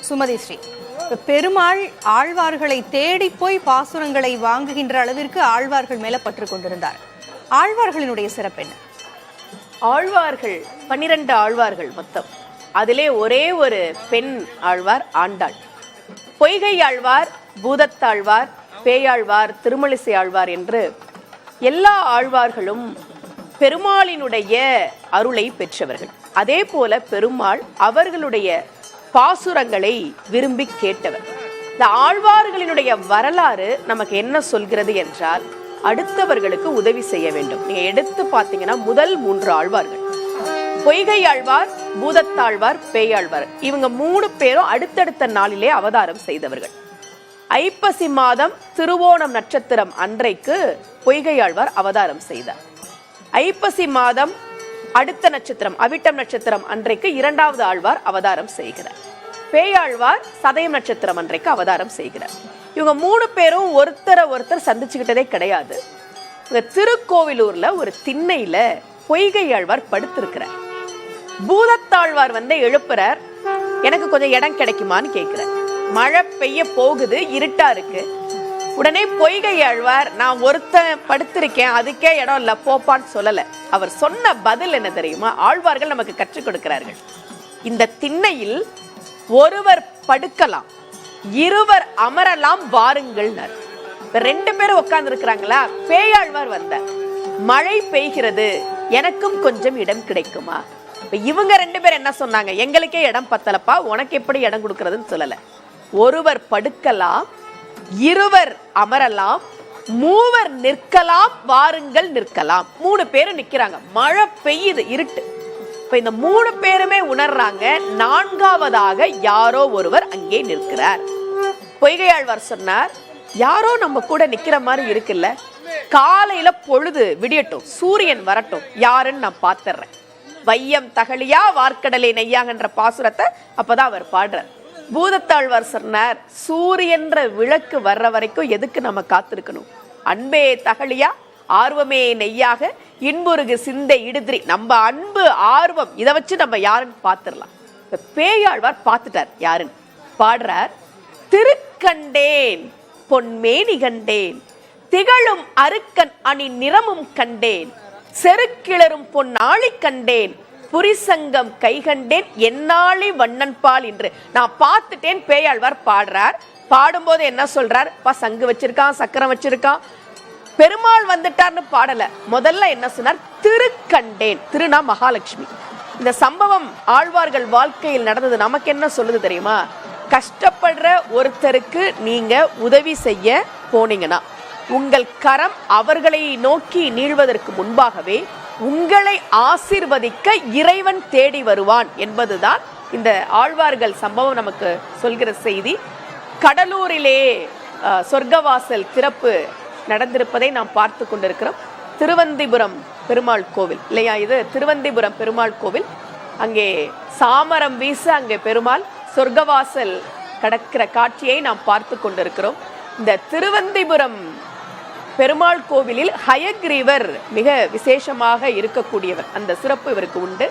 சுமதி ஸ்ரீ, பெருமாள் ஆழ்வார்களை தேடி போய் பாசுரங்களை வாங்குகின்ற அளவிற்கு ஆழ்வார்கள் மேல பற்று கொண்டிருந்தார். ஆழ்வார்களினுடைய சிறப்பு என்ன? ஆழ்வார்கள் 12 ஆழ்வார்கள் மொத்தம். அதிலே ஒரே ஒரு பெண் ஆழ்வார் ஆண்டாள். பொய்கை ஆழ்வார், பூதத்தாழ்வார், பேயாழ்வார், திருமழிசை ஆழ்வார் என்று எல்லா ஆழ்வார்களும் பெருமாளினுடைய அருளை பெற்றவர்கள். அதே போல பெருமாள் அவர்களுடைய பாசுரங்களை விரும்பி கேட்டவர். இந்த ஆழ்வார்களினுடைய வரலாறு நமக்கு என்ன சொல்கிறது என்றால், அடுத்தவர்களுக்கு உதவி செய்ய வேண்டும். நீங்க எடுத்து பார்த்தீங்கன்னா முதல் 3 ஆழ்வார்கள், பொய்கை ஆழ்வார், பூதத்தாழ்வார், பேயாழ்வார், இவங்க 3 பேரும் அடுத்தடுத்த நாளிலே அவதாரம் செய்தவர்கள். ஐப்பசி மாதம் திருவோணம் நட்சத்திரம் அன்றைக்கு பொய்கை ஆழ்வார் அவதாரம் செய்தார். ஐப்பசி மாதம் அடுத்த நட்சத்திரம் அவிட்டம் நட்சத்திரம் அன்றைக்கு 2வது ஆழ்வார் அவதாரம் செய்கிறார். பேயாழ்வார் சதயம் நட்சத்திரம் அன்றைக்கு அவதாரம் செய்கிறார். இவங்க 3 பேரும் ஒருத்தர் சந்திச்சுக்கிட்டதே கிடையாது. திருக்கோவிலூர்ல ஒரு திண்ணையில பொய்கை ஆழ்வார் படுத்திருக்கிறார். பூதத்தாழ்வார் எழுப்புறார், எனக்கு கொஞ்சம் இடம் கிடைக்குமான்னு கேட்கிறார். மழை பெய்ய போகுது, இருட்டா இருக்கு. உடனே பொய்கை ஆழ்வார், நான் ஒருத்தன் படுத்திருக்கேன், அதுக்கே இடம் இல்ல, போப்பான்னு சொல்லல. அவர் சொன்ன பதில் என்ன தெரியுமா? ஆழ்வார்கள் நமக்கு கற்றுக் கொடுக்கிறார்கள். இந்த திண்ணையில் ஒருவர் படுக்கலாம், இருவர் அமரலாம், வாருங்கள். 2 பேரும் உட்கார்ந்து இருக்கிறாங்களா? பேயாழ்வார் வந்தார், மழை பெய்கிறது, எனக்கும் கொஞ்சம் இடம் கிடைக்குமா? இவங்க 2 பேர் என்ன சொன்னாங்க? எங்களுக்கே இடம் பத்தலப்பா, உனக்கு எப்படி இடம் கொடுக்கறதுன்னு சொல்லல. ஒருவர் படுக்கலாம், இருவர் அமரலாம், மூவர் நிற்கலாம், வாருங்கள் நிற்கலாம். 3 பேரும் நிக்கிறாங்க, மழை பெய்யுது, இருட்டு. இப்ப இந்த 3 பேருமே உணர்றாங்க, 4வதாக யாரோ ஒருவர் அங்கே நிற்கிறார். பொய்கை ஆழ்வார் சொன்னார், யாரோ நம்ம கூட நிக்கிற மாதிரி இருக்குல்ல, காலையில பொழுது விடியட்டும், சூரியன் வரட்டும், யாருன்னு நான் பாத்துறேன். வையம் தகழியா வார்க்கடலை நெய்யாங்கன்ற பாசுரத்தை அப்பதான் அவர் பாடுறார். பூதத்தாழ்வார் சொன்னார், சூரியன்ற விளக்கு வர்ற வரைக்கும் எதுக்கு நம்ம காத்திருக்கணும்? அன்பே தகழியா ஆர்வமே நெய்யாக இன்புருகு சிந்தை இடுதிரி. நம்ம அன்பு ஆர்வம் இதை வச்சு நம்ம யாருன்னு பாத்துடலாம். பேயாழ்வார் பார்த்துட்டார் யாருன்னு. பாடுறார், திருக்கண்டேன் பொன்மேனி கண்டேன், திகழும் அருக்கன் அணி நிறமும் கண்டேன், செருக்கிளரும் பொன்னாளி கண்டேன், புரிசங்கம் கை கண்டேன், என்னாளி வண்ணன் பால் என்று நான் பார்த்துட்டேன். பேயாழ்வார் பாடுறார். பாடும்போது என்ன சொல்றார்? சங்கு வச்சிருக்கான், சக்கரம் வச்சிருக்கான், பெருமாள் வந்துட்டார்னு பாடல. முதல்ல என்ன சொன்னார்? திருக்கண்டேன். திருநா மகாலட்சுமி. இந்த சம்பவம் ஆழ்வார்கள் வாழ்க்கையில் நடந்தது. நமக்கு என்ன சொல்லுது தெரியுமா? கஷ்டப்படுற ஒருத்தருக்கு நீங்க உதவி செய்ய போனீங்கன்னா உங்கள் கரம் அவர்களை நோக்கி நீள்வதற்கு முன்பாகவே உங்களை ஆசீர்வதிக்க இறைவன் தேடி வருவான் என்பதுதான் இந்த ஆழ்வார்கள் சம்பவம் நமக்கு சொல்கிற செய்தி. கடலூரிலே சொர்க்கவாசல் திறப்பு நடந்திருப்பதை நாம் பார்த்து கொண்டிருக்கிறோம். திருவந்திபுரம் பெருமாள் கோவில் இல்லையா இது? திருவந்திபுரம் பெருமாள் கோவில். அங்கே சாமரம் வீச அங்கே பெருமாள் சொர்க்கவாசல் கடக்கிற காட்சியை நாம் பார்த்து கொண்டிருக்கிறோம். இந்த திருவந்திபுரம் பெருமாள் கோவிலில் ஹயக்ரீவர் மிக விசேஷமாக இருக்கக்கூடியவர். அந்த சிறப்பு இவருக்கு உண்டு.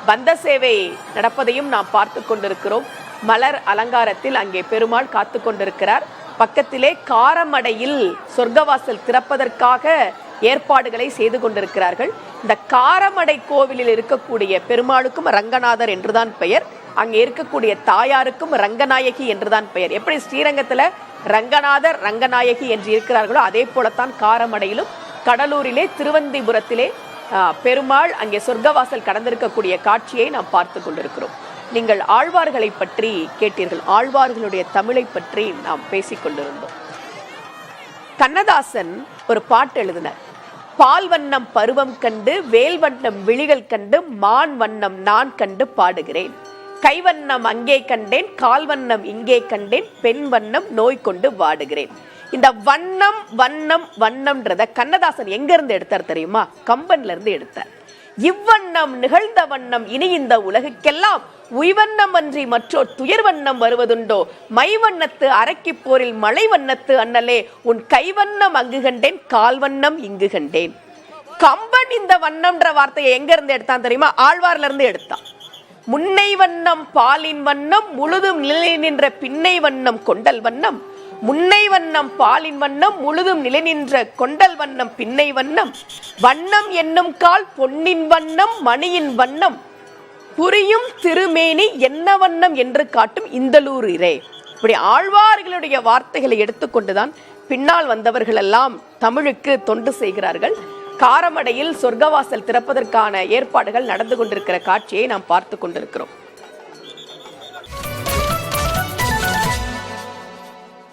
பந்த சேவை நடப்பதையும் நாம் பார்த்து கொண்டிருக்கிறோம். மலர் அலங்காரத்தில் அங்கே பெருமாள் காத்து கொண்டிருக்கிறார். பக்கத்திலே காரமடையில் சொர்க்கவாசல் திறப்பதற்காக ஏற்பாடுகளை செய்து கொண்டிருக்கிறார்கள். இந்த காரமடை கோவிலில் இருக்கக்கூடிய பெருமாளுக்கும் ரங்கநாதர் என்றுதான் பெயர். அங்கே இருக்கக்கூடிய தாயாருக்கும் ரங்கநாயகி என்றுதான் பெயர். எப்படி ஸ்ரீரங்கத்துல ரங்கநாதர் ரங்கநாயகி என்று இருக்கிறார்களோ அதே போலத்தான் காரமடையிலும் கடலூரிலே திருவந்திபுரத்திலே பெருமாள் அங்கே சொர்க்கவாசல் கடந்திருக்கக்கூடிய காட்சியை நாம் பார்த்து கொண்டிருக்கிறோம். நீங்கள் ஆழ்வார்களை பற்றி கேட்டீர்கள். ஆழ்வார்களுடைய தமிழை பற்றி நாம் பேசிக் கொண்டிருந்தோம். கண்ணதாசன் ஒரு பாட்டு எழுதினார். பால் வண்ணம் பருவம் கண்டு, வேல் வண்ணம் விழிகள் கண்டு, மான் வண்ணம் நான் கண்டு பாடுகிறேன், கைவண்ணம் அங்கே கண்டேன், கால் வண்ணம் இங்கே கண்டேன், பெண் வண்ணம் நோய் கொண்டு வாடுகிறேன். இந்த வண்ணம் வண்ணம் வண்ணம்ன்றத கண்ணதாசன் எங்க இருந்து எடுத்தார் தெரியுமா? கம்பன்ல இருந்து எடுத்தார். இவ்வண்ணம் நிகழ்ந்த வண்ணம் இனி இந்த உலகுக்கெல்லாம் உய்வண்ணம் அன்றி மற்றோர் துயர் வண்ணம் வருவதுண்டோ, மைவண்ணத்து அரக்கி போரில் மலை வண்ணத்து அண்ணலே, உன் கைவண்ணம் அங்கு கண்டேன், கால் வண்ணம் இங்கு கண்டேன். கம்பன் இந்த வண்ணம்ன்ற வார்த்தையை எங்க இருந்து எடுத்தான் தெரியுமா? ஆழ்வார்ல இருந்து எடுத்தான். முன்னை வண்ணம் பாலின் வண்ணம் முழுதும் நிலை நின்ற பின்னை வண்ணம் கொண்டல் வண்ணம், முன்னை வண்ணம் பாலின் வண்ணம் முழுதும் நிலை நின்ற கொண்டல் வண்ணம் பின்னை வண்ணம், வண்ணம் என்னும் கால் பொன்னின் வண்ணம் மணியின் வண்ணம், புரியும் திருமேனி என்ன வண்ணம் என்று காட்டும் இந்தலூரிரே. இப்படி ஆழ்வார்களுடைய வார்த்தைகளை எடுத்துக்கொண்டுதான் பின்னால் வந்தவர்கள் எல்லாம் தமிழுக்கு தொண்டு செய்கிறார்கள். காரமடையில் சொர்க்கவாசல் திறப்பதற்கான ஏற்பாடுகள் நடந்து கொண்டிருக்கிற காட்சியை நாம் பார்த்து கொண்டிருக்கிறோம்.